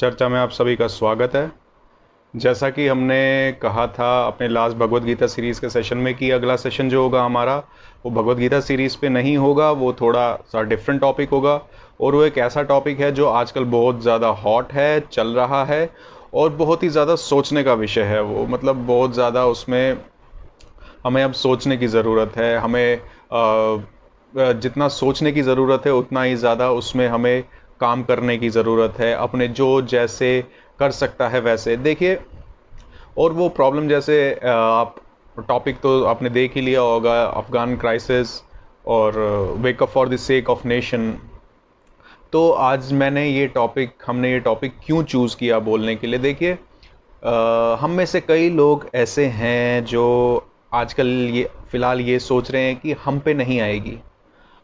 चर्चा में आप सभी का स्वागत है। जैसा कि हमने कहा था अपने लास्ट भगवत गीता सीरीज़ के सेशन में कि अगला सेशन जो होगा हमारा वो भगवत गीता सीरीज़ पे नहीं होगा, वो थोड़ा सा डिफरेंट टॉपिक होगा। और वो एक ऐसा टॉपिक है जो आजकल बहुत ज़्यादा हॉट है, चल रहा है और बहुत ही ज़्यादा सोचने का विषय है। वो मतलब बहुत ज़्यादा उसमें हमें अब सोचने की ज़रूरत है। हमें जितना सोचने की ज़रूरत है उतना ही ज़्यादा उसमें हमें काम करने की ज़रूरत है, अपने जो जैसे कर सकता है वैसे देखिए। और वो प्रॉब्लम जैसे आप टॉपिक तो आपने देख ही लिया होगा, अफगान क्राइसिस और wake up for the sake of nation. तो आज हमने ये टॉपिक क्यों चूज़ किया बोलने के लिए। देखिए, हम में से कई लोग ऐसे हैं जो आजकल ये फ़िलहाल ये सोच रहे हैं कि हम पे नहीं आएगी,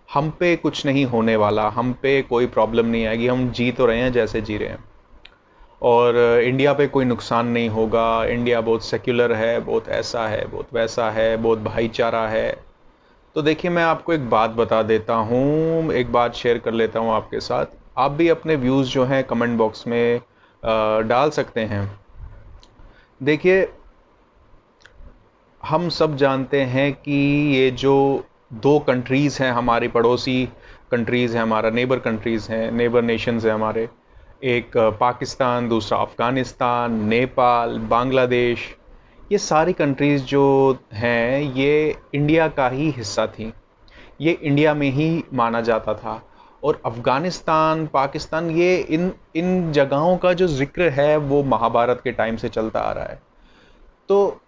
हम पे कुछ नहीं होने वाला, हम पे कोई प्रॉब्लम नहीं आएगी, हम जी तो रहे हैं जैसे जी रहे हैं और इंडिया पे कोई नुकसान नहीं होगा, इंडिया बहुत सेक्युलर है, बहुत ऐसा है, बहुत वैसा है, बहुत भाईचारा है। तो देखिए, मैं आपको एक बात बता देता हूँ, एक बात शेयर कर लेता हूँ आपके साथ। आप भी अपने व्यूज़ जो हैं कमेंट बॉक्स में डाल सकते हैं। देखिए, हम सब जानते हैं कि ये जो दो कंट्रीज़ हैं, हमारी पड़ोसी कंट्रीज़ हैं, हमारा नेबर कंट्रीज़ हैं, नेबर नेशंस हैं हमारे। एक पाकिस्तान, दूसरा अफ़गानिस्तान, नेपाल, बांग्लादेश। ये सारी कंट्रीज़ जो हैं ये इंडिया का ही हिस्सा थी। ये इंडिया में ही माना जाता था। और अफ़गानिस्तान, पाकिस्तान, ये इन इन जगहों का जो ज़िक्र है वो महाभारत के टाइम से चलता आ रहा है। तो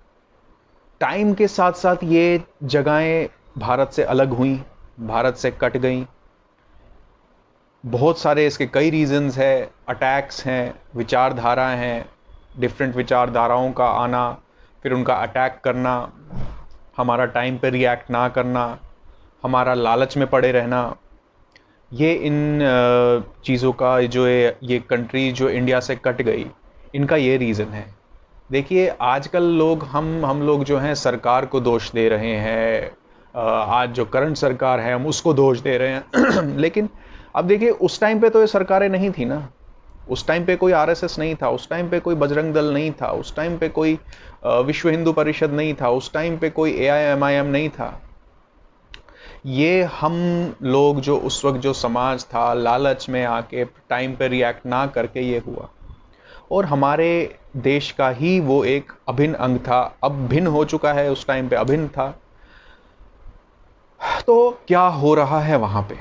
टाइम के साथ साथ ये जगहें भारत से अलग हुई, भारत से कट गईं। बहुत सारे इसके कई रीजंस हैं, अटैक्स हैं, विचारधारा हैं, डिफरेंट विचारधाराओं का आना, फिर उनका अटैक करना, हमारा टाइम पे रिएक्ट ना करना, हमारा लालच में पड़े रहना। ये इन चीज़ों का ये कंट्री जो इंडिया से कट गई, इनका ये रीज़न है। देखिए, आजकल हम लोग जो हैं सरकार को दोष दे रहे हैं। आज जो करंट सरकार है हम उसको दोष दे रहे हैं लेकिन अब देखिए, उस टाइम पे तो ये सरकारें नहीं थी ना। उस टाइम पे कोई आरएसएस नहीं था, उस टाइम पे कोई बजरंग दल नहीं था, उस टाइम पे कोई विश्व हिंदू परिषद नहीं था, उस टाइम पे कोई एआईएमआईएम नहीं था। ये हम लोग जो उस वक्त जो समाज था, लालच में आके टाइम पे रिएक्ट ना करके ये हुआ। और हमारे देश का ही वो एक अभिन्न अंग था, अब भिन्न हो चुका है, उस टाइम पे अभिन्न था। तो क्या हो रहा है वहां पे?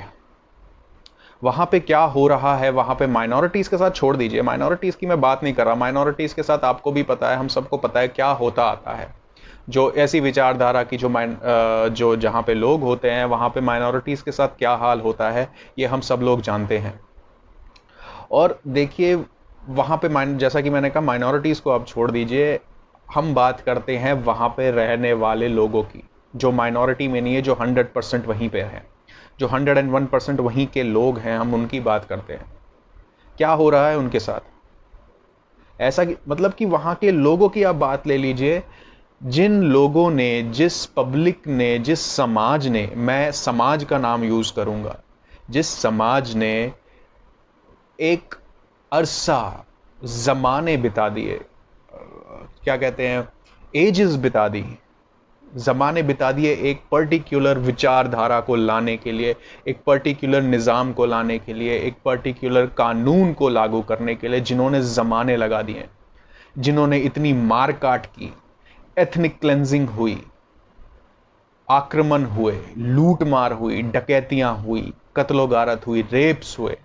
वहां पे क्या हो रहा है वहां पे? माइनॉरिटीज के साथ छोड़ दीजिए, माइनॉरिटीज की मैं बात नहीं कर रहा। माइनॉरिटीज के साथ आपको भी पता है, हम सबको पता है क्या होता आता है। जो ऐसी विचारधारा की जो जहां पे लोग होते हैं वहां पे माइनॉरिटीज के साथ क्या हाल होता है, ये हम सब लोग जानते हैं। और देखिए, वहां पे जैसा कि मैंने कहा, माइनॉरिटीज को आप छोड़ दीजिए, हम बात करते हैं वहां पे रहने वाले लोगों की, जो माइनॉरिटी में नहीं है, जो 100% वहीं पे है, जो 101% वहीं के लोग हैं, हम उनकी बात करते हैं। क्या हो रहा है उनके साथ? मतलब कि वहां के लोगों की आप बात ले लीजिए, जिन लोगों ने, जिस पब्लिक ने, जिस समाज ने, मैं समाज का नाम यूज करूंगा, जिस समाज ने एक अरसा, जमाने बिता दिए, क्या कहते हैं, एजेस बिता दी, जमाने बिता दिए एक पर्टिकुलर विचारधारा को लाने के लिए, एक पर्टिकुलर निज़ाम को लाने के लिए, एक पर्टिकुलर कानून को लागू करने के लिए, जिन्होंने जमाने लगा दिए, जिन्होंने इतनी मार काट की, एथनिक क्लेंजिंग हुई, आक्रमण हुए, लूट मार हुई, डकैतियां हुई, कत्लो गारत हुई, रेप्स हुए,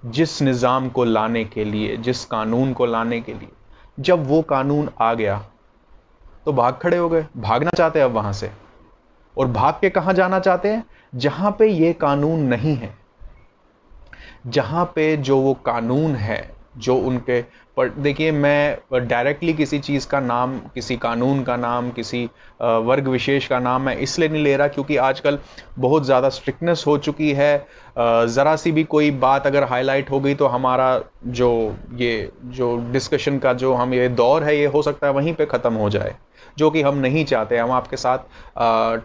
जिस निज़ाम को लाने के लिए, जिस कानून को लाने के लिए, जब वो कानून आ गया तो भाग खड़े हो गए, भागना चाहते हैं अब वहां से। और भाग के कहां जाना चाहते हैं? जहां पे ये कानून नहीं है, जहां पे जो वो कानून है, जो उनके पर। देखिए, मैं डायरेक्टली किसी चीज का नाम, किसी कानून का नाम, किसी वर्ग विशेष का नाम मैं इसलिए नहीं ले रहा क्योंकि आजकल बहुत ज्यादा स्ट्रिक्टनेस हो चुकी है। जरा सी भी कोई बात अगर हाईलाइट हो गई तो हमारा जो डिस्कशन का जो हम ये दौर है, ये हो सकता है वहीं पे खत्म हो जाए, जो कि हम नहीं चाहते। हम आपके साथ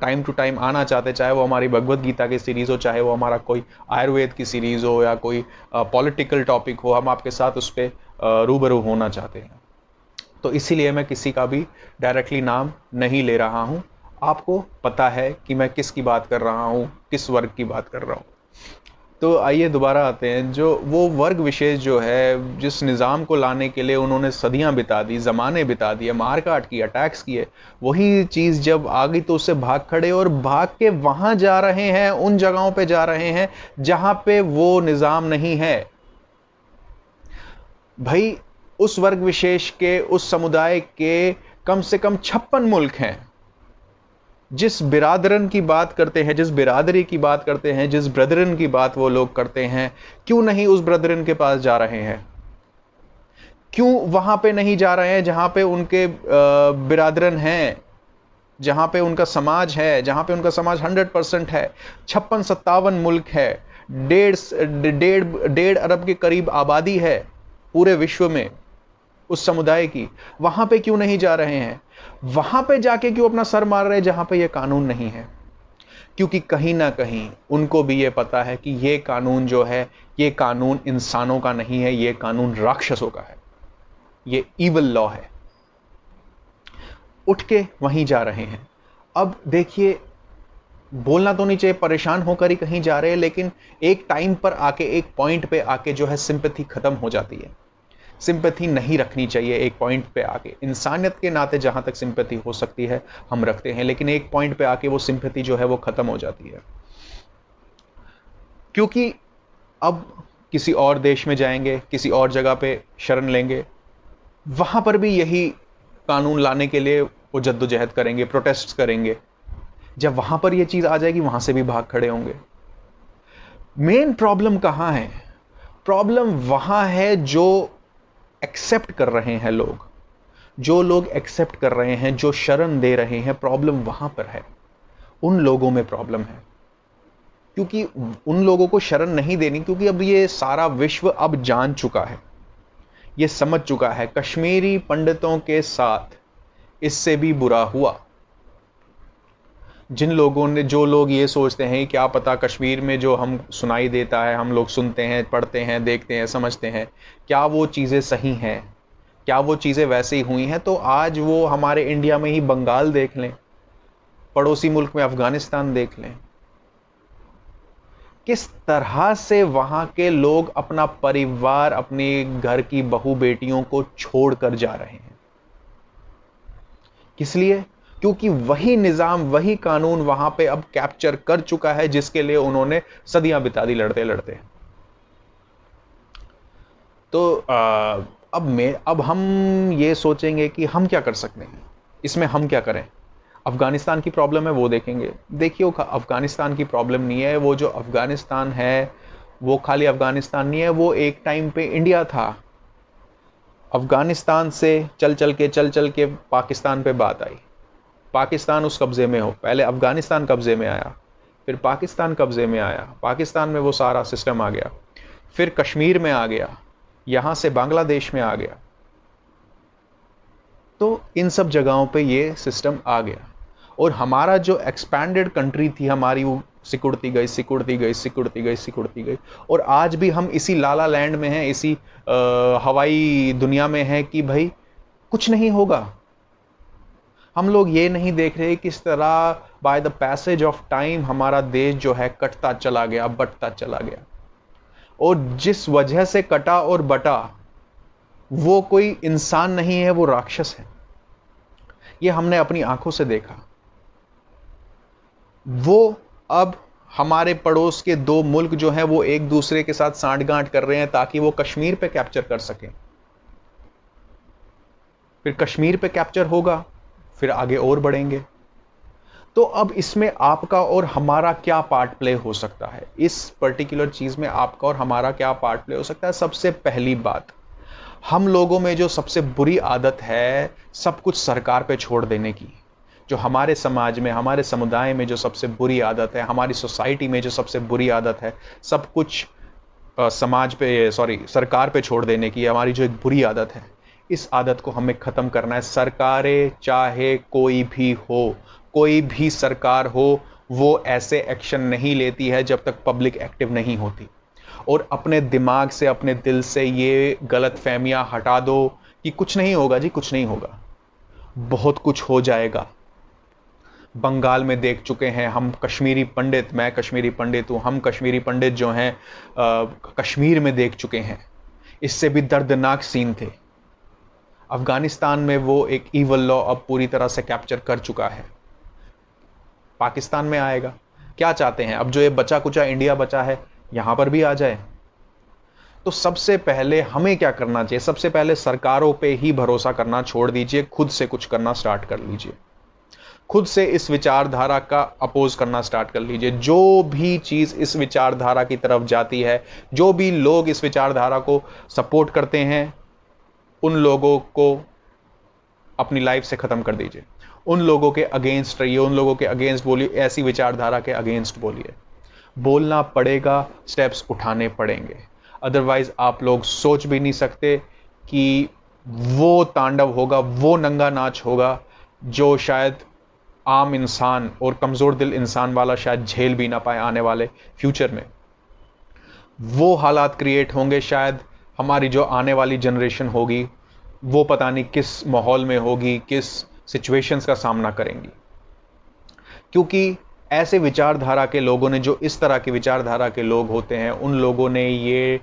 टाइम टू टाइम आना चाहते, चाहे वो हमारी भगवत गीता की सीरीज हो, चाहे वो हमारा कोई आयुर्वेद की सीरीज हो, या कोई पॉलिटिकल टॉपिक हो, हम आपके साथ उस पर रूबरू होना चाहते हैं। तो इसीलिए मैं किसी का भी डायरेक्टली नाम नहीं ले रहा हूं। आपको पता है कि मैं किसकी बात कर रहा हूं, किस वर्ग की बात कर रहा हूं। तो आइए दोबारा आते हैं, जो वो वर्ग विशेष जो है, जिस निज़ाम को लाने के लिए उन्होंने सदियां बिता दी, ज़माने बिता दिए, मारकाट की, अटैक्स किए, वही चीज़ जब आ गई तो उससे भाग खड़े और भाग के वहां जा रहे हैं, उन जगहों पे जा रहे हैं जहां पे वो निज़ाम नहीं है। भाई उस वर्ग विशेष के, उस समुदाय के कम से कम 56 मुल्क हैं। जिस बिरादरन की बात करते हैं, जिस बिरादरी की बात करते हैं, जिस ब्रदरन की बात वो लोग करते हैं, क्यों नहीं उस ब्रदरन के पास जा रहे हैं? क्यों वहां पे नहीं जा रहे हैं जहां पे उनके बिरादरन हैं, जहां पे उनका समाज है, जहां पे उनका समाज 100% है? 56-57 मुल्क है, 1.5 अरब के करीब आबादी है पूरे विश्व में उस समुदाय की। वहां पे क्यों नहीं जा रहे हैं? वहां पे जाके क्यों अपना सर मार रहे हैं जहां पे ये कानून नहीं है? क्योंकि कहीं ना कहीं उनको भी ये पता है कि ये कानून जो है, ये कानून इंसानों का नहीं है, ये कानून राक्षसों का है, ये इविल लॉ है। उठ के वहीं जा रहे हैं। अब देखिए, बोलना तो नहीं चाहिए, परेशान होकर ही कहीं जा रहे हैं, लेकिन एक टाइम पर आके, एक पॉइंट पे आके जो है सिंपैथी खत्म हो जाती है। सिंपैथी नहीं रखनी चाहिए एक पॉइंट पे आके। इंसानियत के नाते जहां तक सिंपैथी हो सकती है हम रखते हैं, लेकिन एक पॉइंट पे आके वो सिंपैथी जो है वो खत्म हो जाती है। क्योंकि अब किसी और देश में जाएंगे, किसी और जगह पे शरण लेंगे, वहां पर भी यही कानून लाने के लिए वो जद्दोजहद करेंगे, प्रोटेस्ट करेंगे। जब वहां पर यह चीज आ जाएगी, वहां से भी भाग खड़े होंगे। मेन प्रॉब्लम कहां है? प्रॉब्लम वहां है जो एक्सेप्ट कर रहे हैं लोग, जो लोग एक्सेप्ट कर रहे हैं, जो शरण दे रहे हैं, प्रॉब्लम वहां पर है। उन लोगों में प्रॉब्लम है, क्योंकि उन लोगों को शरण नहीं देनी, क्योंकि अब ये सारा विश्व अब जान चुका है, ये समझ चुका है कश्मीरी पंडितों के साथ इससे भी बुरा हुआ। जिन लोगों ने, जो लोग ये सोचते हैं क्या पता कश्मीर में जो हम सुनाई देता है, हम लोग सुनते हैं, पढ़ते हैं, देखते हैं, समझते हैं, क्या वो चीज़ें सही हैं, क्या वो चीज़ें वैसे ही हुई हैं? तो आज वो हमारे इंडिया में ही बंगाल देख लें, पड़ोसी मुल्क में अफगानिस्तान देख लें, किस तरह से वहां के लोग अपना परिवार, अपने घर की बहू बेटियों को छोड़कर जा रहे हैं। किस लिए? क्योंकि वही निजाम, वही कानून वहां पे अब कैप्चर कर चुका है, जिसके लिए उन्होंने सदियां बिता दी लड़ते लड़ते। तो अब हम ये सोचेंगे कि हम क्या कर सकते हैं, इसमें हम क्या करें। अफगानिस्तान की प्रॉब्लम है वो देखेंगे। देखिए, अफगानिस्तान की प्रॉब्लम नहीं है, वो जो अफगानिस्तान है वो खाली अफगानिस्तान नहीं है, वो एक टाइम पे इंडिया था। अफगानिस्तान से चल चल के पाकिस्तान पे बात आई, पाकिस्तान उस कब्जे में हो, पहले अफगानिस्तान कब्जे में आया, फिर पाकिस्तान कब्जे में आया, पाकिस्तान में वो सारा सिस्टम आ गया, फिर कश्मीर में आ गया, यहां से बांग्लादेश में आ गया। तो इन सब जगहों पे ये सिस्टम आ गया, और हमारा जो एक्सपैंडेड कंट्री थी हमारी, वो सिकुड़ती गई, सिकुड़ती गई, सिकुड़ती गई, सिकुड़ती गई, और आज भी हम इसी लाला लैंड में हैं, इसी हवाई दुनिया में हैं कि भाई कुछ नहीं होगा। हम लोग ये नहीं देख रहे किस तरह by the passage of time हमारा देश जो है कटता चला गया, बटता चला गया, और जिस वजह से कटा और बटा वो कोई इंसान नहीं है, वो राक्षस है। ये हमने अपनी आंखों से देखा। वो अब हमारे पड़ोस के दो मुल्क जो हैं वो एक दूसरे के साथ सांठगांठ कर रहे हैं ताकि वो कश्मीर पे कैप्चर कर सकें। फिर कश्मीर पे कैप्चर होगा, फिर आगे और बढ़ेंगे। तो अब इसमें आपका और हमारा क्या पार्ट प्ले हो सकता है? इस पर्टिकुलर चीज में आपका और हमारा क्या पार्ट प्ले हो सकता है? सबसे पहली बात, हम लोगों में जो सबसे बुरी आदत है सब कुछ सरकार पे छोड़ देने की, जो हमारे समाज में, हमारे समुदाय में जो सबसे बुरी आदत है, हमारी सोसाइटी में जो सबसे बुरी आदत है, सब कुछ सरकार पे छोड़ देने की, हमारी जो एक बुरी आदत है, इस आदत को हमें खत्म करना है। सरकारें चाहे कोई भी हो, कोई भी सरकार हो, वो ऐसे एक्शन नहीं लेती है जब तक पब्लिक एक्टिव नहीं होती। और अपने दिमाग से, अपने दिल से ये गलत फहमियां हटा दो कि कुछ नहीं होगा जी, कुछ नहीं होगा। बहुत कुछ हो जाएगा। बंगाल में देख चुके हैं हम कश्मीरी पंडित, मैं कश्मीरी पंडित हूं, हम कश्मीरी पंडित जो हैं कश्मीर में देख चुके हैं। इससे भी दर्दनाक सीन थे। अफगानिस्तान में वो एक ईवल लॉ अब पूरी तरह से कैप्चर कर चुका है। पाकिस्तान में आएगा। क्या चाहते हैं अब जो ये बचा कुचा इंडिया बचा है यहां पर भी आ जाए? तो सबसे पहले हमें क्या करना चाहिए? सबसे पहले सरकारों पे ही भरोसा करना छोड़ दीजिए, खुद से कुछ करना स्टार्ट कर लीजिए। खुद से इस विचारधारा का अपोज करना स्टार्ट कर लीजिए। जो भी चीज इस विचारधारा की तरफ जाती है, जो भी लोग इस विचारधारा को सपोर्ट करते हैं, उन लोगों को अपनी लाइफ से खत्म कर दीजिए। उन लोगों के अगेंस्ट रहिए, उन लोगों के अगेंस्ट बोलिए, ऐसी विचारधारा के अगेंस्ट बोलिए। बोलना पड़ेगा, स्टेप्स उठाने पड़ेंगे। अदरवाइज आप लोग सोच भी नहीं सकते कि वो तांडव होगा, वो नंगा नाच होगा जो शायद आम इंसान और कमजोर दिल इंसान वाला शायद झेल भी ना पाए आने वाले फ्यूचर में। वो हालात क्रिएट होंगे, शायद हमारी जो आने वाली जनरेशन होगी वो पता नहीं किस माहौल में होगी, किस सिचुएशंस का सामना करेंगी। क्योंकि ऐसे विचारधारा के लोगों ने, जो इस तरह की विचारधारा के लोग होते हैं, उन लोगों ने ये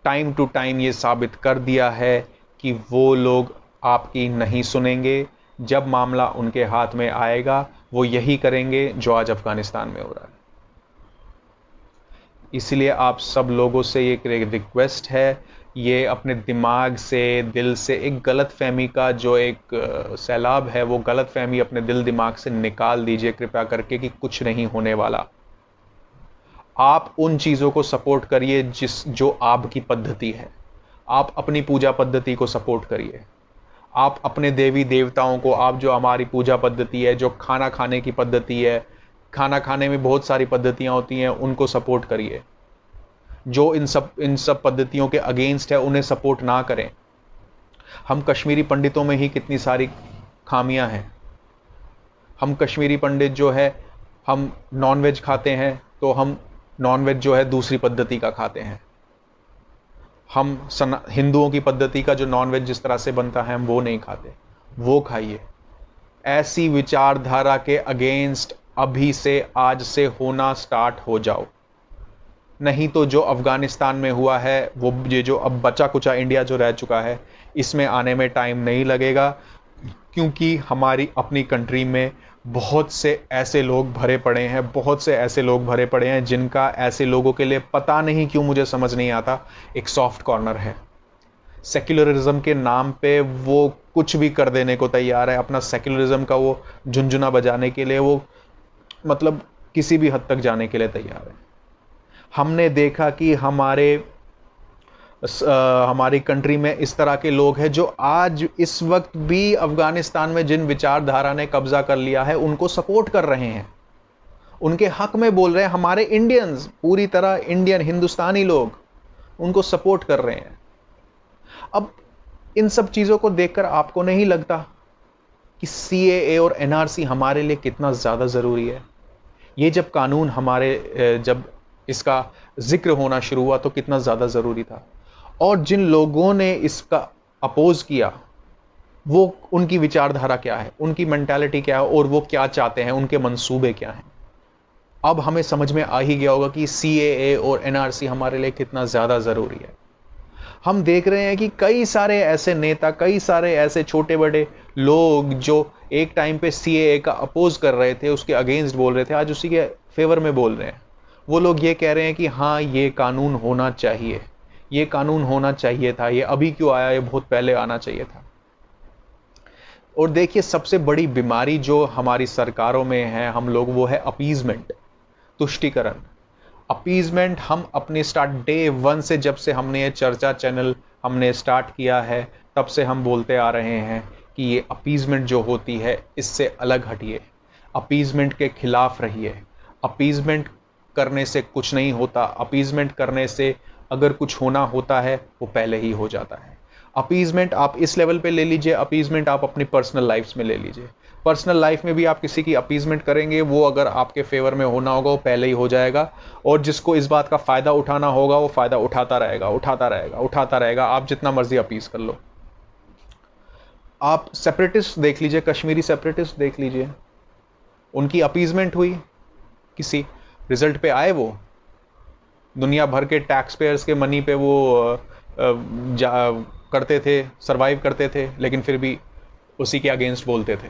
टाइम टू टाइम ये साबित कर दिया है कि वो लोग आपकी नहीं सुनेंगे। जब मामला उनके हाथ में आएगा वो यही करेंगे जो आज अफगानिस्तान में हो रहा है। इसलिए आप सब लोगों से एक रिक्वेस्ट है, ये अपने दिमाग से, दिल से एक गलत फहमी का जो एक सैलाब है, वो गलत फहमी अपने दिल दिमाग से निकाल दीजिए कृपया करके कि कुछ नहीं होने वाला। आप उन चीज़ों को सपोर्ट करिए जो आपकी पद्धति है। आप अपनी पूजा पद्धति को सपोर्ट करिए। आप अपने देवी देवताओं को, आप जो हमारी पूजा पद्धति है, जो खाना खाने की पद्धति है, खाना खाने में बहुत सारी पद्धतियां होती हैं, उनको सपोर्ट करिए। जो इन सब पद्धतियों के अगेंस्ट है उन्हें सपोर्ट ना करें। हम कश्मीरी पंडितों में ही कितनी सारी खामियां हैं। हम कश्मीरी पंडित जो है, हम नॉनवेज खाते हैं तो हम नॉनवेज जो है दूसरी पद्धति का खाते हैं। हम हिंदुओं की पद्धति का जो नॉनवेज जिस तरह से बनता है हम वो नहीं खाते, वो खाइए। ऐसी विचारधारा के अगेंस्ट अभी से, आज से होना स्टार्ट हो जाओ। नहीं तो जो अफगानिस्तान में हुआ है, वो ये जो अब बचा कुचा इंडिया जो रह चुका है, इसमें आने में टाइम नहीं लगेगा। क्योंकि हमारी अपनी कंट्री में बहुत से ऐसे लोग भरे पड़े हैं, बहुत से ऐसे लोग भरे पड़े हैं जिनका ऐसे लोगों के लिए पता नहीं क्यों, मुझे समझ नहीं आता, एक सॉफ्ट कॉर्नर है। सेक्युलरिज्म के नाम पे वो कुछ भी कर देने को तैयार है। अपना सेक्युलरिज्म का वो झुनझुना बजाने के लिए वो मतलब किसी भी हद तक जाने के लिए तैयार है। हमने देखा कि हमारी कंट्री में इस तरह के लोग हैं जो आज इस वक्त भी अफगानिस्तान में जिन विचारधारा ने कब्जा कर लिया है उनको सपोर्ट कर रहे हैं, उनके हक में बोल रहे हैं। हमारे इंडियंस, पूरी तरह इंडियन हिंदुस्तानी लोग उनको सपोर्ट कर रहे हैं। अब इन सब चीजों को देखकर आपको नहीं लगता कि सीएए और एनआरसी हमारे लिए कितना ज्यादा जरूरी है? ये जब कानून जब इसका जिक्र होना शुरू हुआ तो कितना ज्यादा जरूरी था। और जिन लोगों ने इसका अपोज किया, वो उनकी विचारधारा क्या है, उनकी मेंटालिटी क्या है और वो क्या चाहते हैं, उनके मंसूबे क्या हैं। अब हमें समझ में आ ही गया होगा कि सीएए और एनआरसी हमारे लिए कितना ज्यादा जरूरी है। हम देख रहे हैं कि कई सारे ऐसे नेता, कई सारे ऐसे छोटे बड़े लोग जो एक टाइम पे सीएए का अपोज कर रहे थे, उसके अगेंस्ट बोल रहे थे, आज उसी के फेवर में बोल रहे हैं। वो लोग ये कह रहे हैं कि हाँ ये कानून होना चाहिए, ये कानून होना चाहिए था, ये अभी क्यों आया, ये बहुत पहले आना चाहिए था। और देखिए सबसे बड़ी बीमारी जो हमारी सरकारों में है हम लोग, वो है अपीजमेंट, तुष्टीकरण। अपीजमेंट हम अपने स्टार्ट डे वन से, जब से हमने ये चर्चा चैनल हमने स्टार्ट किया है, तब से हम बोलते आ रहे हैं कि ये अपीजमेंट जो होती है इससे अलग हटिए, अपीजमेंट के खिलाफ रहिए। अपीजमेंट करने से कुछ नहीं होता। अपीजमेंट करने से अगर कुछ होना होता है वो पहले ही हो जाता है। अपीजमेंट आप इस लेवल पे ले लीजिए, अपीजमेंट आप अपनी पर्सनल लाइफ्स में ले लीजिए। पर्सनल लाइफ में भी आप किसी की अपीजमेंट करेंगे, वो अगर आपके फेवर में होना होगा वो पहले ही हो जाएगा, और जिसको इस बात का फायदा उठाना होगा वो फायदा उठाता रहेगा, उठाता रहेगा, उठाता रहेगा। आप जितना मर्जी अपीज कर लो। आप सेपरेटिस्ट देख लीजिए, कश्मीरी सेपरेटिस्ट देख लीजिए, उनकी अपीजमेंट हुई, किसी रिजल्ट पे आए, वो दुनिया भर के टैक्स पेयर्स के मनी पे वो करते थे, सरवाइव करते थे, लेकिन फिर भी उसी के अगेंस्ट बोलते थे।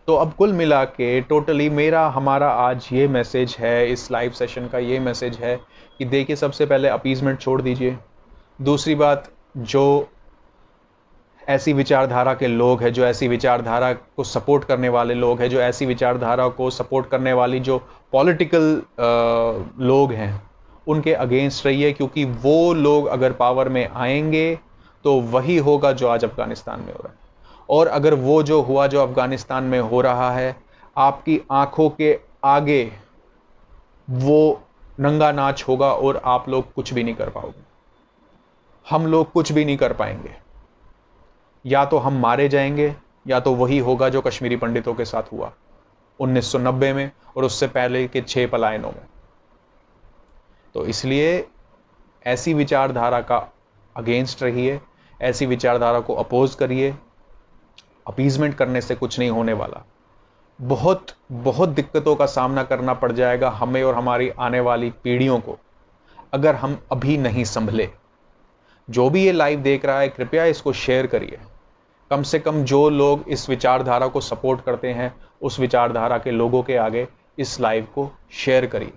तो अब कुल मिला के टोटली मेरा हमारा आज ये मैसेज है, इस लाइव सेशन का ये मैसेज है कि देखिए, सबसे पहले अपीजमेंट छोड़ दीजिए। दूसरी बात, जो ऐसी विचारधारा के लोग हैं, जो ऐसी विचारधारा को सपोर्ट करने वाले लोग हैं, जो ऐसी विचारधारा को सपोर्ट करने वाली जो पॉलिटिकल लोग हैं, उनके अगेंस्ट रहिए, क्योंकि वो लोग अगर पावर में आएंगे तो वही होगा जो आज अफगानिस्तान में हो रहा है। और अगर वो जो हुआ, जो अफगानिस्तान में हो रहा है, आपकी आंखों के आगे वो नंगा नाच होगा और आप लोग कुछ भी नहीं कर पाओगे। हम लोग कुछ भी नहीं कर पाएंगे। या तो हम मारे जाएंगे, या तो वही होगा जो कश्मीरी पंडितों के साथ हुआ 1990 में और उससे पहले के 6 पलायनों में। तो इसलिए ऐसी विचारधारा का अगेंस्ट रहिए, ऐसी विचारधारा को अपोज करिए। अपीजमेंट करने से कुछ नहीं होने वाला। बहुत बहुत दिक्कतों का सामना करना पड़ जाएगा हमें और हमारी आने वाली पीढ़ियों को, अगर हम अभी नहीं संभले। जो भी ये लाइव देख रहा है, कृपया इसको शेयर करिए। कम से कम जो लोग इस विचारधारा को सपोर्ट करते हैं, उस विचारधारा के लोगों के आगे इस लाइव को शेयर करिए।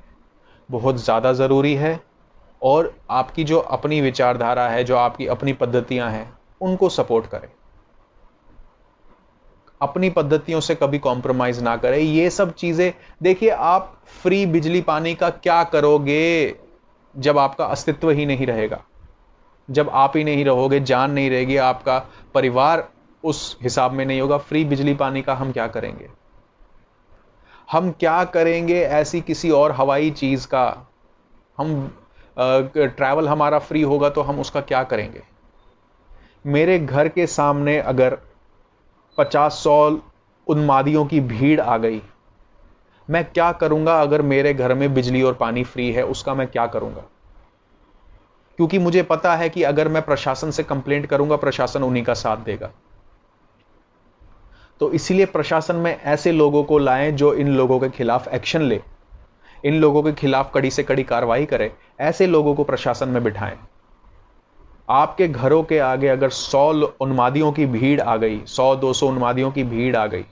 बहुत ज़्यादा ज़रूरी है। और आपकी जो अपनी विचारधारा है, जो आपकी अपनी पद्धतियां हैं, उनको सपोर्ट करें। अपनी पद्धतियों से कभी कॉम्प्रोमाइज ना करें। ये सब चीजें देखिए, आप फ्री बिजली पानी का क्या करोगे जब आपका अस्तित्व ही नहीं रहेगा, जब आप ही नहीं रहोगे, जान नहीं रहेगी, आपका परिवार उस हिसाब में नहीं होगा। फ्री बिजली पानी का हम क्या करेंगे? हम क्या करेंगे ऐसी किसी और हवाई चीज का? हम ट्रैवल हमारा फ्री होगा तो हम उसका क्या करेंगे? मेरे घर के सामने अगर 50-100 उन्मादियों की भीड़ आ गई, मैं क्या करूंगा? अगर मेरे घर में बिजली और पानी फ्री है, उसका मैं क्या करूंगा? क्योंकि मुझे पता है कि अगर मैं प्रशासन से कंप्लेंट करूंगा, प्रशासन उन्हीं का साथ देगा। तो इसलिए प्रशासन में ऐसे लोगों को लाएं जो इन लोगों के खिलाफ एक्शन ले, इन लोगों के खिलाफ कड़ी से कड़ी कार्रवाई करे। ऐसे लोगों को प्रशासन में बिठाएं। आपके घरों के आगे अगर 100 उन्मादियों की भीड़ आ गई, 100-200 उन्मादियों की भीड़ आ गई,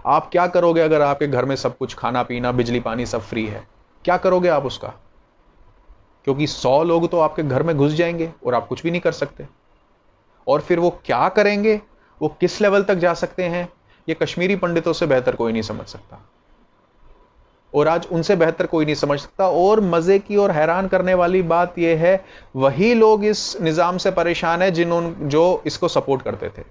आप क्या करोगे? अगर आपके घर में सब कुछ, खाना पीना, बिजली पानी सब फ्री है, क्या करोगे आप उसका? क्योंकि 100 लोग तो आपके घर में घुस जाएंगे और आप कुछ भी नहीं कर सकते। और फिर वो क्या करेंगे, वो किस लेवल तक जा सकते हैं, ये कश्मीरी पंडितों से बेहतर कोई नहीं समझ सकता, और आज उनसे बेहतर कोई नहीं समझ सकता। और मजे की और हैरान करने वाली बात यह है, वही लोग इस निजाम से परेशान है जो इसको सपोर्ट करते थे।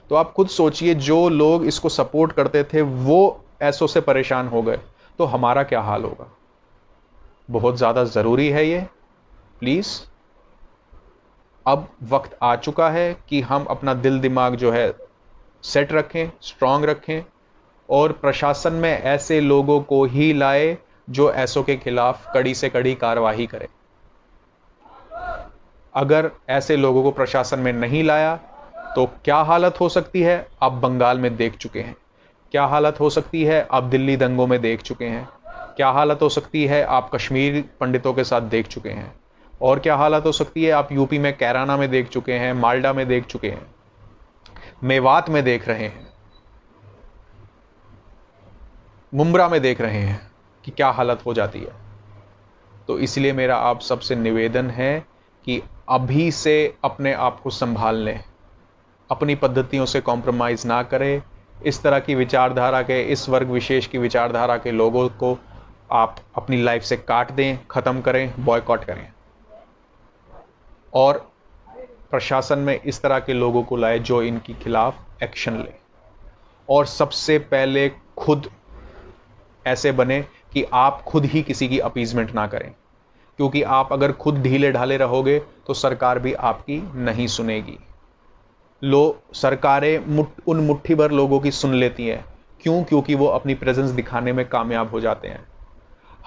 तो आप खुद सोचिए, जो लोग इसको सपोर्ट करते थे वो ऐसों से परेशान हो गए, तो हमारा क्या हाल होगा? बहुत ज्यादा जरूरी है ये। प्लीज, अब वक्त आ चुका है कि हम अपना दिल दिमाग जो है सेट रखें, स्ट्रांग रखें, और प्रशासन में ऐसे लोगों को ही लाए जो ऐसों के खिलाफ कड़ी से कड़ी कार्रवाई करे। अगर ऐसे लोगों को प्रशासन में नहीं लाया तो क्या हालत हो सकती है, आप बंगाल में देख चुके हैं। क्या हालत हो सकती है, आप दिल्ली दंगों में देख चुके हैं। क्या हालत हो सकती है, आप कश्मीर पंडितों के साथ देख चुके हैं। और क्या हालत हो सकती है, आप यूपी में कैराना में देख चुके हैं, मालडा में देख चुके हैं, मेवात में देख रहे हैं, मुंब्रा में देख रहे हैं कि क्या हालत हो जाती है। तो इसलिए मेरा आप सबसे निवेदन है कि अभी से अपने आप को संभाल लें, अपनी पद्धतियों से कॉम्प्रोमाइज ना करें। इस तरह की विचारधारा के, इस वर्ग विशेष की विचारधारा के लोगों को आप अपनी लाइफ से काट दें, खत्म करें, बॉयकॉट करें, और प्रशासन में इस तरह के लोगों को लाए जो इनके खिलाफ एक्शन ले। और सबसे पहले खुद ऐसे बने कि आप खुद ही किसी की अपीजमेंट ना करें, क्योंकि आप अगर खुद ढीले ढाले रहोगे तो सरकार भी आपकी नहीं सुनेगी। सरकारें उन मुट्ठी भर लोगों की सुन लेती हैं। क्यों? क्योंकि वो अपनी प्रेजेंस दिखाने में कामयाब हो जाते हैं।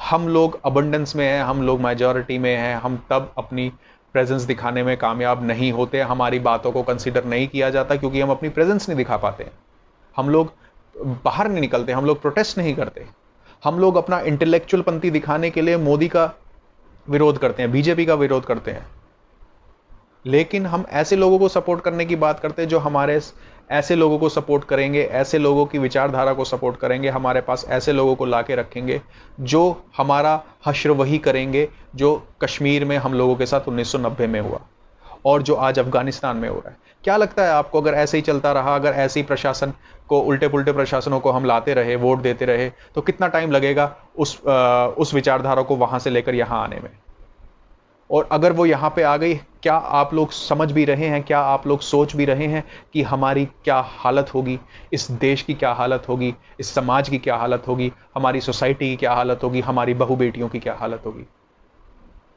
हम लोग अबंडेंस में हैं, हम लोग मेजॉरिटी में हैं, हम तब अपनी प्रेजेंस दिखाने में कामयाब नहीं होते, हमारी बातों को कंसीडर नहीं किया जाता क्योंकि हम अपनी प्रेजेंस नहीं दिखा पाते। हम लोग बाहर नहीं निकलते, हम लोग प्रोटेस्ट नहीं करते, हम लोग अपना इंटेलेक्चुअल पंथी दिखाने के लिए मोदी का विरोध करते हैं, बीजेपी का विरोध करते हैं। लेकिन हम ऐसे लोगों को सपोर्ट करने की बात करते हैं जो हमारे ऐसे लोगों को सपोर्ट करेंगे, ऐसे लोगों की विचारधारा को सपोर्ट करेंगे, हमारे पास ऐसे लोगों को लाके रखेंगे जो हमारा हश्र वही करेंगे जो कश्मीर में हम लोगों के साथ 1990 में हुआ और जो आज अफगानिस्तान में हो रहा है। क्या लगता है आपको, अगर ऐसे ही चलता रहा, अगर ऐसे ही प्रशासन को, उल्टे पुल्टे प्रशासनों को हम लाते रहे, वोट देते रहे, तो कितना टाइम लगेगा उस विचारधारा को वहां से लेकर यहां आने में? और अगर वो यहां पे आ गई, क्या आप लोग समझ भी रहे हैं, क्या आप लोग सोच भी रहे हैं कि हमारी क्या हालत होगी, इस देश की क्या हालत होगी, इस समाज की क्या हालत होगी, हमारी सोसाइटी की क्या हालत होगी, हमारी बहू बेटियों की क्या हालत होगी?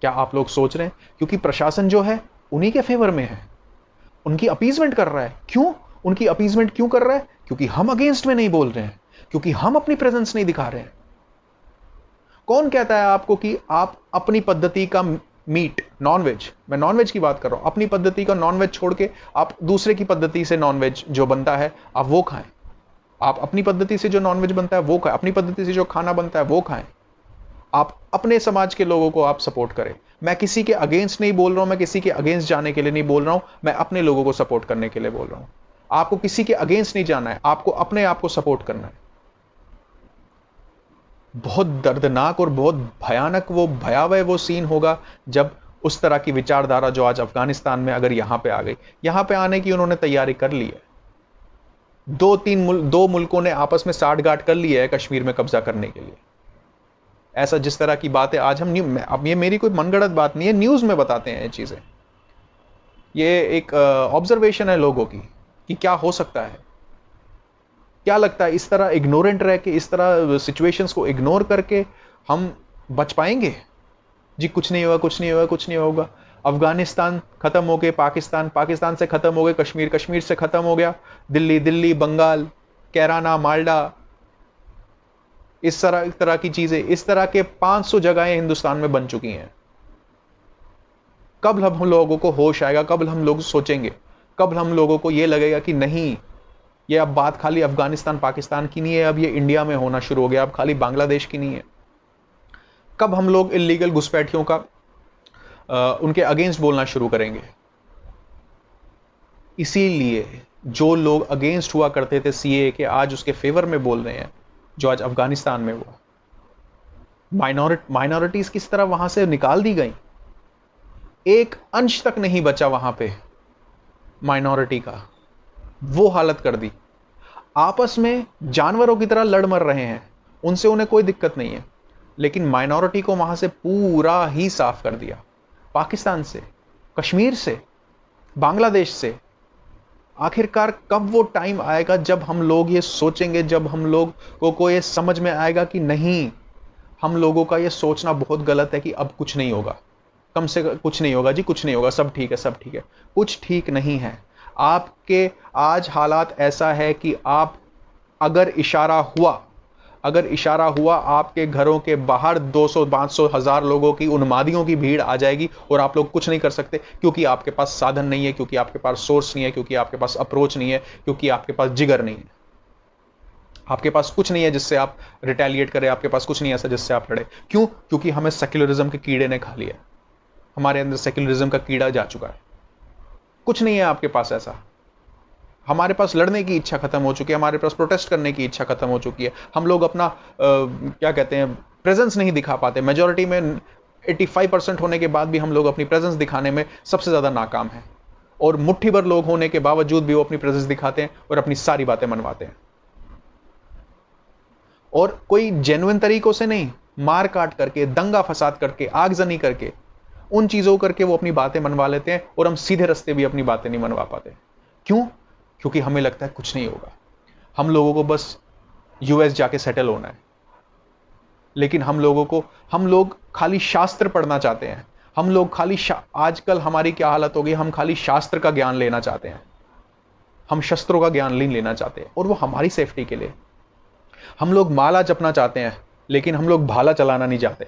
क्या आप लोग सोच रहे हैं? क्योंकि प्रशासन जो है उन्हीं के फेवर में है, उनकी अपीजमेंट कर रहा है। क्यों उनकी अपीजमेंट क्यों कर रहा है? क्योंकि हम अगेंस्ट में नहीं बोल रहे हैं, क्योंकि हम अपनी प्रेजेंस नहीं दिखा रहे हैं। कौन कहता है आपको कि आप अपनी पद्धति का मीट, नॉनवेज, मैं नॉनवेज की बात कर रहा हूं, अपनी पद्धति का नॉनवेज छोड़ के आप दूसरे की पद्धति से नॉनवेज जो बनता है आप वो खाएं। आप अपनी पद्धति से जो नॉनवेज बनता है वो खाएं, अपनी पद्धति से जो खाना बनता है वो खाएं। आप अपने समाज के लोगों को आप सपोर्ट करें। मैं किसी के अगेंस्ट नहीं बोल रहा हूं, मैं किसी के अगेंस्ट जाने के लिए नहीं बोल रहा हूं, मैं अपने लोगों को सपोर्ट करने के लिए बोल रहा हूं। आपको किसी के अगेंस्ट नहीं जाना है, आपको अपने आप को सपोर्ट करना है। बहुत दर्दनाक और बहुत भयानक, वो भयावह वो सीन होगा जब उस तरह की विचारधारा जो आज अफगानिस्तान में अगर यहां पे आ गई। यहां पे आने की उन्होंने तैयारी कर ली है। दो मुल्कों ने आपस में साठगांठ कर ली है कश्मीर में कब्जा करने के लिए। ऐसा जिस तरह की बातें आज हम, अब ये मेरी कोई मनगढ़ंत बात नहीं है, न्यूज में बताते हैं ये चीजें। ये एक ऑब्जर्वेशन है लोगों की कि क्या हो सकता है। क्या लगता है इस तरह इग्नोरेंट रह के, इस तरह सिचुएशंस को इग्नोर करके हम बच पाएंगे? जी कुछ नहीं होगा, कुछ नहीं होगा, कुछ नहीं होगा। अफगानिस्तान खत्म हो गए, पाकिस्तान, पाकिस्तान से खत्म हो गए कश्मीर, कश्मीर से खत्म हो गया दिल्ली, दिल्ली बंगाल, कैराना, माल्डा, इस तरह की चीजें, इस तरह के 500 जगहें हिंदुस्तान में बन चुकी हैं। कब हम लोगों को होश आएगा, कब हम लोग सोचेंगे, कब हम लोगों को यह लगेगा कि नहीं, ये अब बात खाली अफगानिस्तान पाकिस्तान की नहीं है, अब ये इंडिया में होना शुरू हो गया, अब खाली बांग्लादेश की नहीं है। कब हम लोग इलीगल घुसपैठियों का उनके अगेंस्ट बोलना शुरू करेंगे? इसीलिए जो लोग अगेंस्ट हुआ करते थे सीए के, आज उसके फेवर में बोल रहे हैं, जो आज अफगानिस्तान में हुआ। माइनॉरिटीज किस तरह वहां से निकाल दी गई, एक अंश तक नहीं बचा वहां पे माइनॉरिटी का, वो हालत कर दी। आपस में जानवरों की तरह लड़ मर रहे हैं, उनसे उन्हें कोई दिक्कत नहीं है, लेकिन माइनॉरिटी को वहां से पूरा ही साफ कर दिया। पाकिस्तान से, कश्मीर से, बांग्लादेश से। आखिरकार कब वो टाइम आएगा जब हम लोग ये सोचेंगे, जब हम लोगों को ये समझ में आएगा कि नहीं, हम लोगों का ये सोचना बहुत गलत है कि अब कुछ नहीं होगा, कम से कुछ नहीं होगा जी, कुछ नहीं होगा, सब ठीक है, सब ठीक है। कुछ ठीक नहीं है। आपके आज हालात ऐसा है कि आप अगर इशारा हुआ आपके घरों के बाहर 200, 500, 1000 लोगों की, उन्मादियों की भीड़ आ जाएगी और आप लोग कुछ नहीं कर सकते, क्योंकि आपके पास साधन नहीं है, क्योंकि आपके पास सोर्स नहीं है, क्योंकि आपके पास अप्रोच नहीं है, क्योंकि आपके पास जिगर नहीं है। आपके पास कुछ नहीं है जिससे आप रिटेलिएट करें, आपके पास कुछ नहीं है ऐसा जिससे आप लड़े। क्यों? क्योंकि हमें सेक्युलरिज्म के कीड़े ने खा लिया, हमारे अंदर सेक्युलरिज्म का कीड़ा जा चुका है। कुछ नहीं है आपके पास ऐसा। हमारे पास लड़ने की इच्छा खत्म हो चुकी है, हमारे पास प्रोटेस्ट करने की इच्छा खत्म हो चुकी है। हम लोग अपना क्या कहते हैं, प्रेजेंस नहीं दिखा पाते। मेजॉरिटी में 85% होने के बाद भी हम लोग अपनी प्रेजेंस दिखाने में सबसे ज्यादा नाकाम हैं, और मुट्ठी भर लोग होने के बावजूद भी वो अपनी प्रेजेंस दिखाते हैं और अपनी सारी बातें मनवाते हैं। और कोई जेन्युइन तरीकों से नहीं, मार काट करके, दंगा फसाद करके, आगजनी करके, उन चीजों करके वो अपनी बातें मनवा लेते हैं, और हम सीधे रास्ते भी अपनी बातें नहीं मनवा पाते। क्यों? क्योंकि हमें लगता है कुछ नहीं होगा, हम लोगों को बस यूएस जाके सेटल होना है, लेकिन हम लोग खाली शास्त्र पढ़ना चाहते हैं। हम लोग खाली आजकल हमारी क्या हालत हो गई, हम खाली शास्त्र का ज्ञान लेना चाहते हैं, हम शस्त्रों का ज्ञान नहीं लेना चाहते, और वो हमारी सेफ्टी के लिए। हम लोग माला जपना चाहते हैं, लेकिन हम लोग भाला चलाना नहीं चाहते।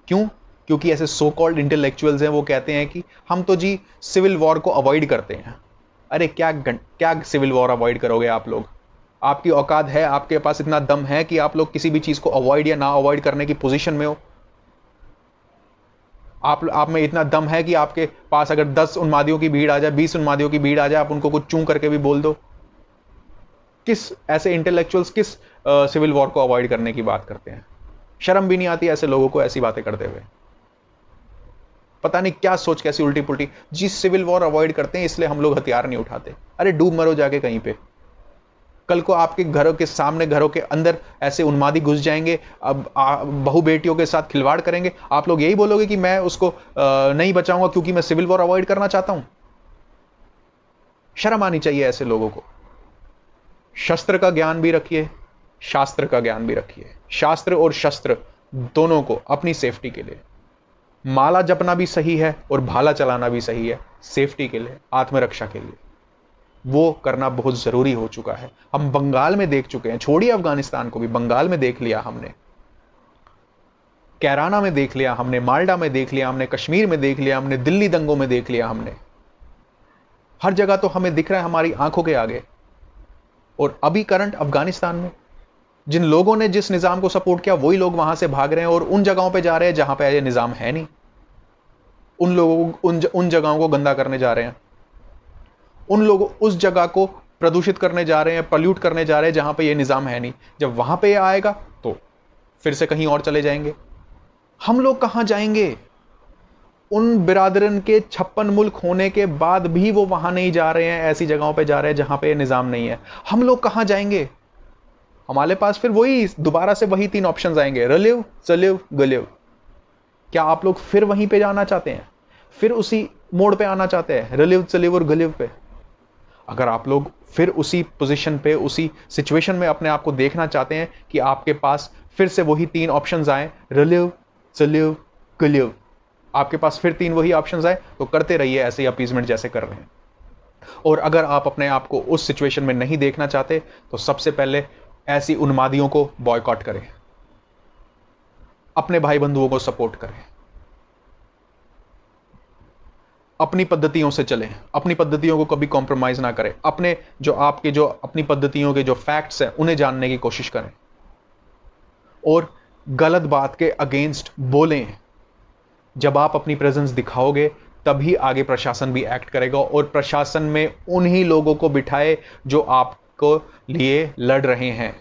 क्यों? क्योंकि ऐसे सो कॉल्ड इंटेलेक्चुअल्स हैं, वो कहते हैं कि हम तो जी सिविल वॉर को अवॉइड करते हैं। अरे क्या सिविल वॉर अवॉइड करोगे आप लोग? आपकी औकात है, आपके पास इतना दम है कि आप लोग किसी भी चीज को अवॉइड या ना अवॉइड करने की पोजीशन में हो? आप में इतना दम है कि आपके पास अगर 10 उन्मादियों की भीड़ आ जाए, 20 उन्मादियों की भीड़ आ जाए, आप उनको कुछ चूं करके भी बोल दो? किस ऐसे इंटेलेक्चुअल्स किस सिविल वॉर को अवॉइड करने की बात करते हैं? शर्म भी नहीं आती ऐसे लोगों को ऐसी बातें करते हुए? पता नहीं क्या सोच, कैसी उल्टी पुल्टी। जिस सिविल वॉर अवॉइड करते हैं इसलिए हम लोग हथियार नहीं उठाते। अरे डूब मरो जाके कहीं पे। कल को आपके घरों के सामने, घरों के अंदर ऐसे उन्मादी घुस जाएंगे, अब बहू बेटियों के साथ खिलवाड़ करेंगे, आप लोग यही बोलोगे कि मैं उसको नहीं बचाऊंगा क्योंकि मैं सिविल वॉर अवॉइड करना चाहता हूं? शर्म आनी चाहिए ऐसे लोगों को। शस्त्र का ज्ञान भी रखिए, शास्त्र का ज्ञान भी रखिए। शास्त्र और शस्त्र दोनों को अपनी सेफ्टी के लिए। माला जपना भी सही है और भाला चलाना भी सही है, सेफ्टी के लिए, आत्मरक्षा के लिए। वो करना बहुत जरूरी हो चुका है। हम बंगाल में देख चुके हैं, छोड़िए अफगानिस्तान को भी, बंगाल में देख लिया हमने, कैराना में देख लिया हमने, माल्डा में देख लिया हमने, कश्मीर में देख लिया हमने, दिल्ली दंगों में देख लिया हमने। हर जगह तो हमें दिख रहा है हमारी आंखों के आगे। और अभी करंट अफगानिस्तान में जिन लोगों ने जिस निजाम को सपोर्ट किया वही लोग वहां से भाग रहे हैं और उन जगहों पे जा रहे हैं जहां पे ये निजाम है नहीं। उन लोगों उन जगहों को गंदा करने जा रहे हैं, उन लोगों उस जगह को प्रदूषित करने जा रहे हैं, पल्यूट करने जा रहे हैं जहां पे ये निजाम है नहीं। जब वहां पे ये आएगा तो फिर से कहीं और चले जाएंगे। हम लोग कहां जाएंगे? उन बिरादरन के 56 मुल्क होने के बाद भी वो वहां नहीं जा रहे हैं, ऐसी जगहों पे जा रहे हैं जहां पे ये निजाम नहीं है। हम लोग कहां जाएंगे? हमारे पास फिर वही दोबारा से वही 3 ऑप्शंस आएंगे, रलिव, चलिव, गलिव। क्या आप लोग फिर वहीं पे जाना चाहते हैं? फिर उसी मोड़ पे आना चाहते हैं, रलिव, चलिव और गलिव पे? अगर आप लोग फिर उसी पोजीशन पे, उसी सिचुएशन में अपने आप को देखना चाहते हैं कि आपके पास फिर से वही 3 ऑप्शंस आए, रलिव, चलिव, गलिव, आपके पास फिर 3 वही ऑप्शंस आए, तो करते रहिए ऐसे ही अपीजमेंट जैसे कर रहे हैं। और अगर आप अपने आप को उस सिचुएशन में नहीं देखना चाहते तो सबसे पहले ऐसी उन्मादियों को बॉयकॉट करें, अपने भाई बंधुओं को सपोर्ट करें, अपनी पद्धतियों से चलें, अपनी पद्धतियों को कभी कॉम्प्रोमाइज ना करें, अपने जो अपनी पद्धतियों के जो फैक्ट्स हैं उन्हें जानने की कोशिश करें और गलत बात के अगेंस्ट बोलें। जब आप अपनी प्रेजेंस दिखाओगे तभी आगे प्रशासन भी एक्ट करेगा और प्रशासन में उन्हीं लोगों को बिठाए जो आपको लिए लड़ रहे हैं।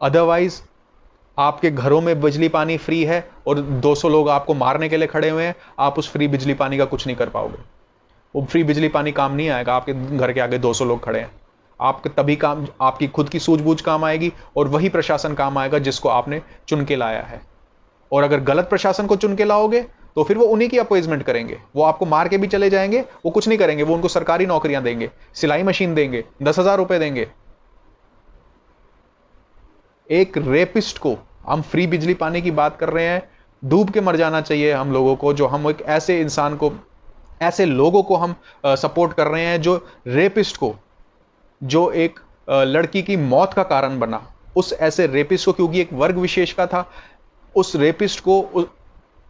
अदरवाइज आपके घरों में बिजली पानी फ्री है और 200 लोग आपको मारने के लिए खड़े हुए हैं, आप उस फ्री बिजली पानी का कुछ नहीं कर पाओगे। वो फ्री बिजली पानी काम नहीं आएगा, आपके घर के आगे 200 लोग खड़े हैं। आपके तभी काम, आपकी खुद की सूझबूझ काम आएगी और वही प्रशासन काम आएगा जिसको आपने चुन के लाया है। और अगर गलत प्रशासन को चुन के लाओगे तो फिर वो उन्हीं की अपॉइंटमेंट करेंगे, वो आपको मार के भी चले जाएंगे, वो कुछ नहीं करेंगे, वो उनको सरकारी नौकरियां देंगे, सिलाई मशीन देंगे, 10,000 रुपए देंगे। एक रेपिस्ट को हम फ्री बिजली पानी की बात कर रहे हैं, डूब के मर जाना चाहिए हम लोगों को, जो हम एक ऐसे इंसान को, ऐसे लोगों को हम सपोर्ट कर रहे हैं जो रेपिस्ट को, जो एक लड़की की मौत का कारण बना, उस ऐसे रेपिस्ट को, क्योंकि एक वर्ग विशेष का था, उस रेपिस्ट को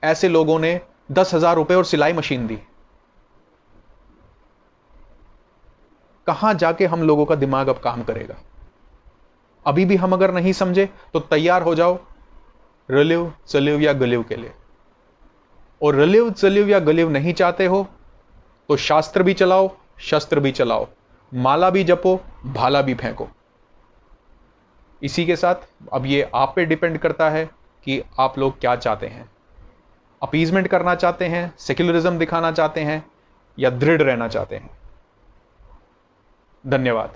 ऐसे लोगों ने 10,000 रुपए और सिलाई मशीन दी। कहां जाके हम लोगों का दिमाग अब काम करेगा? अभी भी हम अगर नहीं समझे तो तैयार हो जाओ रलिव, चलिव या गलिव के लिए। और रलिव, चलिव या गलिव नहीं चाहते हो तो शास्त्र भी चलाओ, शस्त्र भी चलाओ, माला भी जपो, भाला भी फेंको। इसी के साथ अब ये आप पे डिपेंड करता है कि आप लोग क्या चाहते हैं। अपीजमेंट करना चाहते हैं, सेक्युलरिज्म दिखाना चाहते हैं, या दृढ़ रहना चाहते हैं। धन्यवाद।